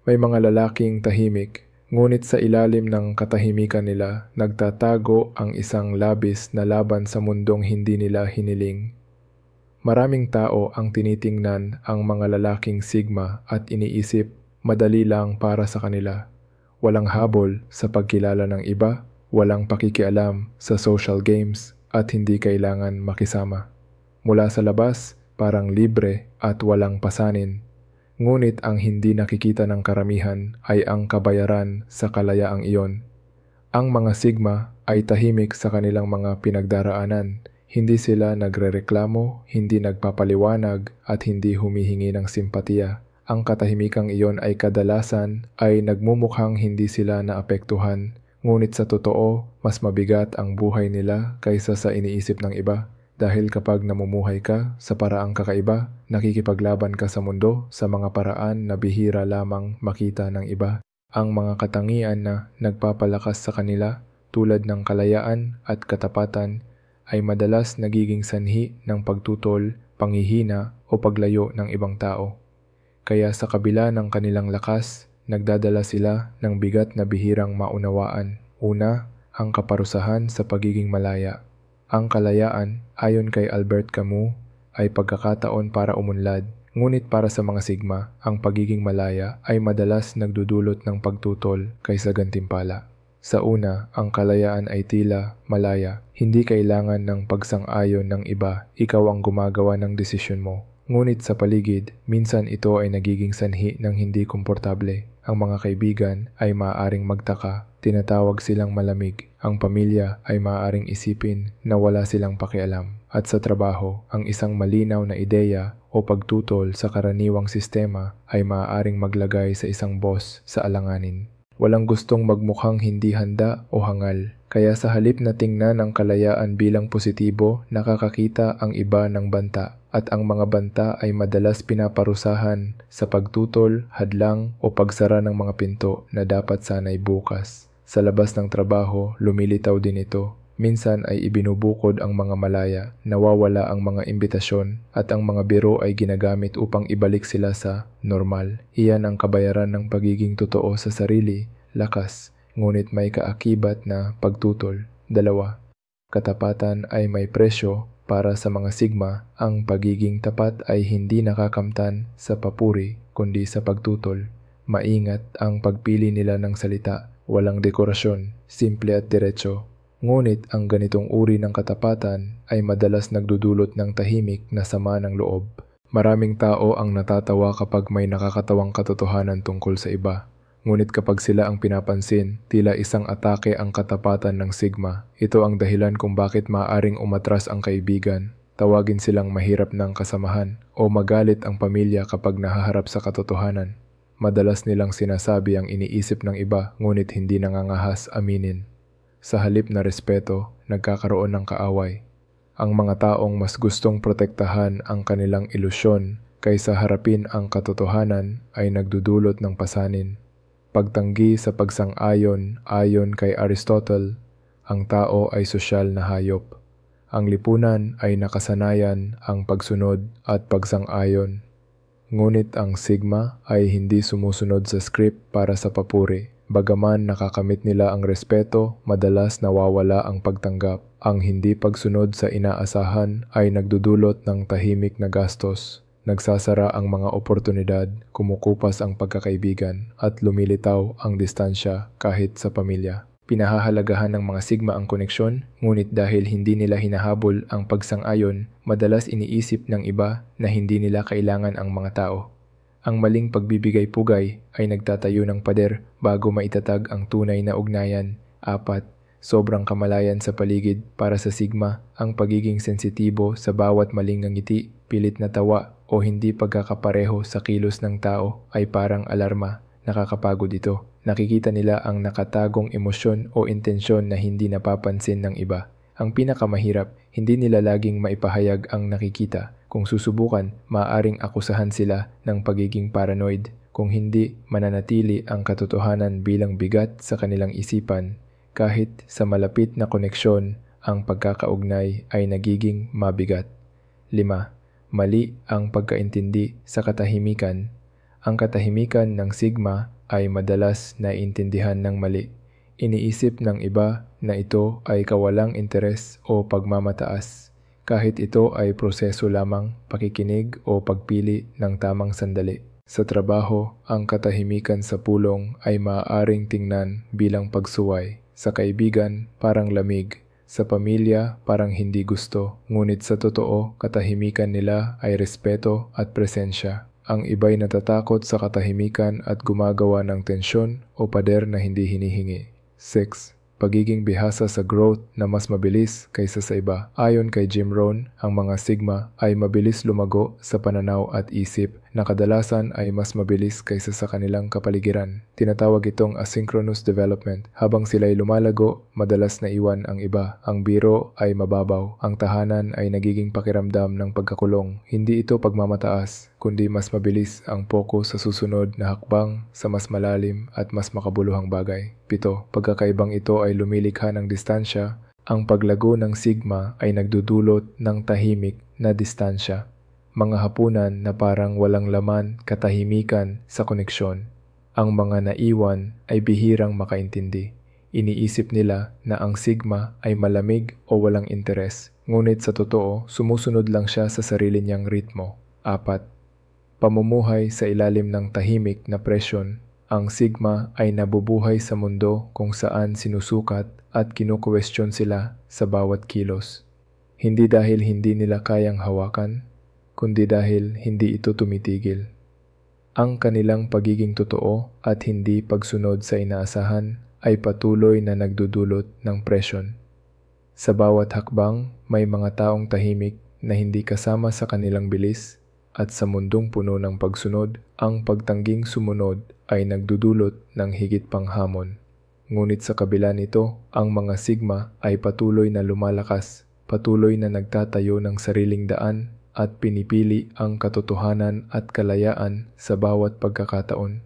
May mga lalaking tahimik, ngunit sa ilalim ng katahimikan nila nagtatago ang isang labis na laban sa mundong hindi nila hiniling. Maraming tao ang tinitingnan ang mga lalaking sigma at iniisip madali lang para sa kanila. Walang habol sa pagkilala ng iba, walang pakikialam sa social games at hindi kailangan makisama. Mula sa labas, parang libre at walang pasanin. Ngunit ang hindi nakikita ng karamihan ay ang kabayaran sa kalayaang iyon. Ang mga sigma ay tahimik sa kanilang mga pinagdaraanan. Hindi sila nagrereklamo, hindi nagpapaliwanag at hindi humihingi ng simpatiya. Ang katahimikang iyon ay kadalasan ay nagmumukhang hindi sila naapektuhan. Ngunit sa totoo, mas mabigat ang buhay nila kaysa sa iniisip ng iba. Dahil kapag namumuhay ka sa paraang kakaiba, nakikipaglaban ka sa mundo sa mga paraan na bihira lamang makita ng iba. Ang mga katangian na nagpapalakas sa kanila tulad ng kalayaan at katapatan ay madalas nagiging sanhi ng pagtutol, panghihina o paglayo ng ibang tao. Kaya sa kabila ng kanilang lakas, nagdadala sila ng bigat na bihirang maunawaan. Una, ang kaparusahan sa pagiging malaya. Ang kalayaan, ayon kay Albert Camus, ay pagkakataon para umunlad. Ngunit para sa mga sigma, ang pagiging malaya ay madalas nagdudulot ng pagtutol kaysa gantimpala. Sa una, ang kalayaan ay tila malaya. Hindi kailangan ng pagsang-ayon ng iba, ikaw ang gumagawa ng desisyon mo. Ngunit sa paligid, minsan ito ay nagiging sanhi ng hindi komportable. Ang mga kaibigan ay maaaring magtaka, tinatawag silang malamig. Ang pamilya ay maaaring isipin na wala silang pakialam. At sa trabaho, ang isang malinaw na ideya o pagtutol sa karaniwang sistema ay maaaring maglagay sa isang boss sa alanganin. Walang gustong magmukhang hindi handa o hangal. Kaya sa halip na tingnan ang kalayaan bilang positibo, nakakakita ang iba ng banta. At ang mga banta ay madalas pinaparusahan sa pagtutol, hadlang o pagsara ng mga pinto na dapat sana'y bukas. Sa labas ng trabaho, lumilitaw din ito. Minsan ay ibinubukod ang mga malaya, nawawala ang mga imbitasyon at ang mga biro ay ginagamit upang ibalik sila sa normal. Iyan ang kabayaran ng pagiging totoo sa sarili, lakas, ngunit may kaakibat na pagtutol. 2. Katapatan ay may presyo. Para sa mga sigma, ang pagiging tapat ay hindi nakakamtan sa papuri kundi sa pagtutol. Maingat ang pagpili nila ng salita, walang dekorasyon, simple at diretso. Ngunit ang ganitong uri ng katapatan ay madalas nagdudulot ng tahimik na sama ng loob. Maraming tao ang natatawa kapag may nakakatawang katotohanan tungkol sa iba. Ngunit kapag sila ang pinapansin, tila isang atake ang katapatan ng sigma. Ito ang dahilan kung bakit maaaring umatras ang kaibigan, tawagin silang mahirap ng kasamahan, o magalit ang pamilya kapag nahaharap sa katotohanan. Madalas nilang sinasabi ang iniisip ng iba, ngunit hindi nangangahas aminin. Sa halip na respeto, nagkakaroon ng kaaway. Ang mga taong mas gustong protektahan ang kanilang ilusyon kaysa harapin ang katotohanan ay nagdudulot ng pasanin. Pagtanggi sa pagsang-ayon, ayon kay Aristotle, ang tao ay sosyal na hayop. Ang lipunan ay nakasanayan ang pagsunod at pagsang-ayon. Ngunit ang sigma ay hindi sumusunod sa script para sa papuri. Bagaman nakakamit nila ang respeto, madalas nawawala ang pagtanggap. Ang hindi pagsunod sa inaasahan ay nagdudulot ng tahimik na gastos. Nagsasara ang mga oportunidad, kumukupas ang pagkakaibigan, at lumilitaw ang distansya kahit sa pamilya. Pinahahalagahan ng mga sigma ang koneksyon, ngunit dahil hindi nila hinahabol ang pagsang-ayon, madalas iniisip ng iba na hindi nila kailangan ang mga tao. Ang maling pagbibigay-pugay ay nagtatayo ng pader bago maitatag ang tunay na ugnayan. 4. Sobrang kamalayan sa paligid. Para sa sigma, ang pagiging sensitibo sa bawat maling ngiti, pilit na tawa o hindi pagkakapareho sa kilos ng tao ay parang alarma. Nakakapagod ito. Nakikita nila ang nakatagong emosyon o intensyon na hindi napapansin ng iba. Ang pinakamahirap, hindi nila laging maipahayag ang nakikita. Kung susubukan, maaaring akusahan sila ng pagiging paranoid. Kung hindi, mananatili ang katotohanan bilang bigat sa kanilang isipan. Kahit sa malapit na koneksyon, ang pagkakaugnay ay nagiging mabigat. 5. Mali ang pagkaintindi sa katahimikan. Ang katahimikan ng Sigma ay madalas naiintindihan ng mali. Iniisip ng iba na ito ay kawalang interes o pagmamataas, kahit ito ay proseso lamang, pakikinig o pagpili ng tamang sandali. Sa trabaho, ang katahimikan sa pulong ay maaaring tingnan bilang pagsuway. Sa kaibigan, parang lamig. Sa pamilya, parang hindi gusto. Ngunit sa totoo, katahimikan nila ay respeto at presensya. Ang iba'y natatakot sa katahimikan at gumagawa ng tensyon o pader na hindi hinihingi. 6. Pagiging bihasa sa growth na mas mabilis kaysa sa iba. Ayon kay Jim Rohn, ang mga Sigma ay mabilis lumago sa pananaw at isip na kadalasan ay mas mabilis kaysa sa kanilang kapaligiran. Tinatawag itong asynchronous development. Habang sila'y lumalago, madalas na iwan ang iba. Ang biro ay mababaw. Ang tahanan ay nagiging pakiramdam ng pagkakulong. Hindi ito pagmamataas, kundi mas mabilis ang focus sa susunod na hakbang sa mas malalim at mas makabuluhang bagay. 7. Pagkakaibang ito ay lumilikha ng distansya. Ang paglago ng Sigma ay nagdudulot ng tahimik na distansya. Mga hapunan na parang walang laman, katahimikan sa koneksyon. Ang mga naiwan ay bihirang makaintindi. Iniisip nila na ang Sigma ay malamig o walang interes. Ngunit sa totoo, sumusunod lang siya sa sarili niyang ritmo. 4. Pamumuhay sa ilalim ng tahimik na presyon. Ang Sigma ay nabubuhay sa mundo kung saan sinusukat at kinukwestiyon sila sa bawat kilos. Hindi dahil hindi nila kayang hawakan, kundi dahil hindi ito tumitigil. Ang kanilang pagiging totoo at hindi pagsunod sa inaasahan ay patuloy na nagdudulot ng presyon. Sa bawat hakbang, may mga taong tahimik na hindi kasama sa kanilang bilis, at sa mundong puno ng pagsunod, ang pagtangging sumunod ay nagdudulot ng higit pang hamon. Ngunit sa kabila nito, ang mga Sigma ay patuloy na lumalakas, patuloy na nagtatayo ng sariling daan at pinipili ang katotohanan at kalayaan sa bawat pagkakataon.